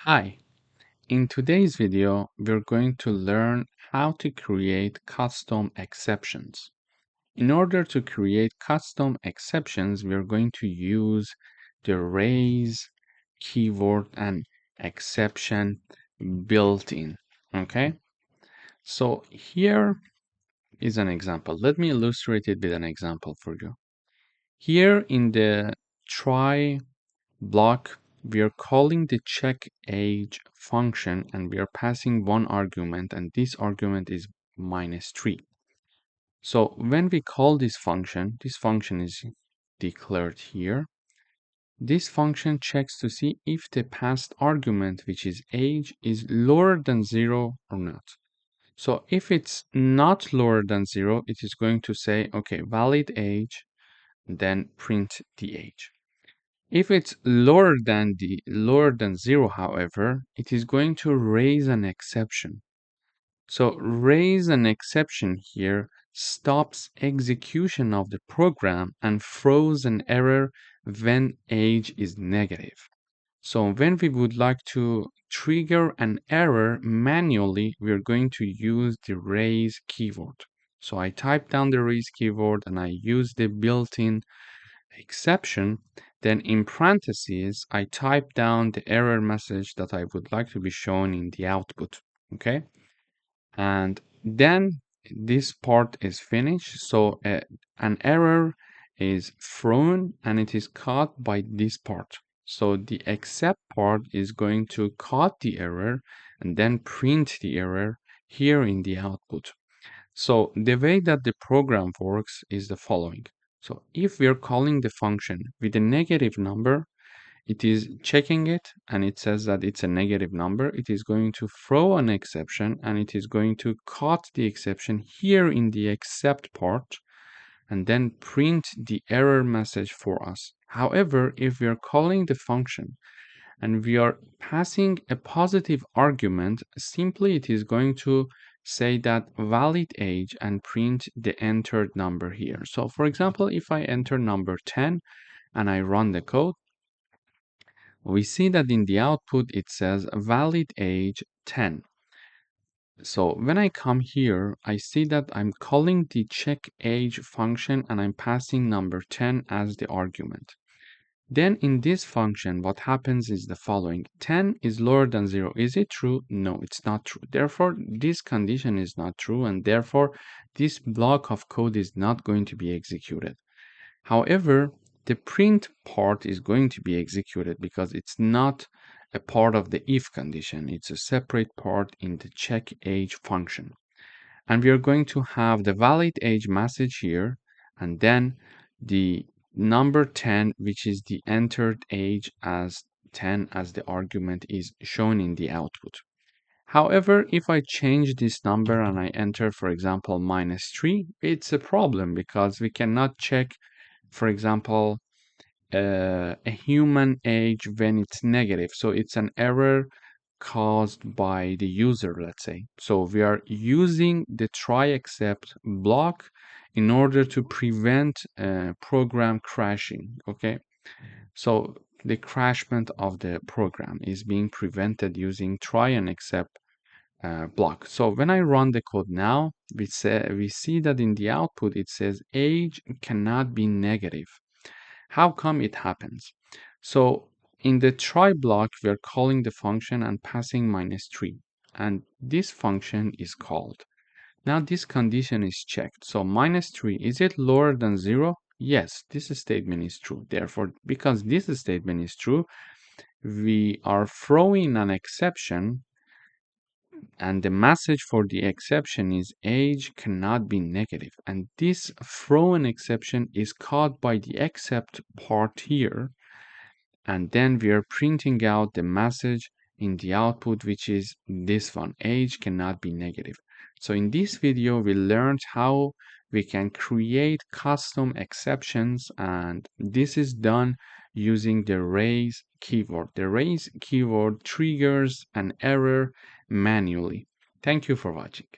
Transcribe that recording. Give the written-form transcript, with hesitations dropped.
Hi, in today's video, we're going to learn how to create custom exceptions. In order to create custom exceptions, we're going to use the raise keyword and exception built in. Okay, so here is an example. Let me illustrate it with an example for you. Here in the try block, we are calling the check age function and we are passing one argument, and this argument is -3. So when we call this function is declared here. This function checks to see if the passed argument, which is age, is lower than 0 or not. So if it's not lower than 0, it is going to say, okay, valid age, then print the age. If it's lower than 0, however, it is going to raise an exception. So raise an exception here stops execution of the program and throws an error when age is negative. So when we would like to trigger an error manually, we're going to use the raise keyword. So I type down the raise keyword and I use the built-in exception. Then in parentheses, I type down the error message that I would like to be shown in the output. Okay. And then this part is finished. So an error is thrown and it is caught by this part. So the except part is going to caught the error and then print the error here in the output. So the way that the program works is the following. So if we're calling the function with a negative number, it is checking it and it says that it's a negative number. It is going to throw an exception and it is going to cut the exception here in the except part and then print the error message for us. However, if we are calling the function and we are passing a positive argument, simply it is going to say that valid age and print the entered number here. So for example, if I enter number 10 and I run the code, we see that in the output it says valid age 10. So when I come here, I see that I'm calling the check age function and I'm passing number 10 as the argument. Then in this function, what happens is the following. 10 is lower than 0. Is it true? No, it's not true. Therefore, this condition is not true, and therefore, this block of code is not going to be executed. However, the print part is going to be executed because it's not a part of the if condition. It's a separate part in the check age function. And we are going to have the valid age message here, and then the number 10, which is the entered age as 10 as the argument, is shown in the output. However, if I change this number and I enter, for example, -3, it's a problem because we cannot check, for example, a human age when it's negative. So it's an error caused by the user, let's say. So we are using the try except block in order to prevent program crashing. Okay, so the crashment of the program is being prevented using try and except block. So when I run the code now, we see that in the output it says age cannot be negative. How come it happens? So in the try block, we are calling the function and passing -3, and this function is called. Now this condition is checked. So -3, is it lower than 0? Yes, this statement is true. Therefore, because this statement is true, we are throwing an exception, and the message for the exception is age cannot be negative. And this thrown exception is caught by the except part here, and then we are printing out the message in the output, which is this one, age cannot be negative. So in this video, we learned how we can create custom exceptions, and this is done using the raise keyword. The raise keyword triggers an error manually. Thank you for watching.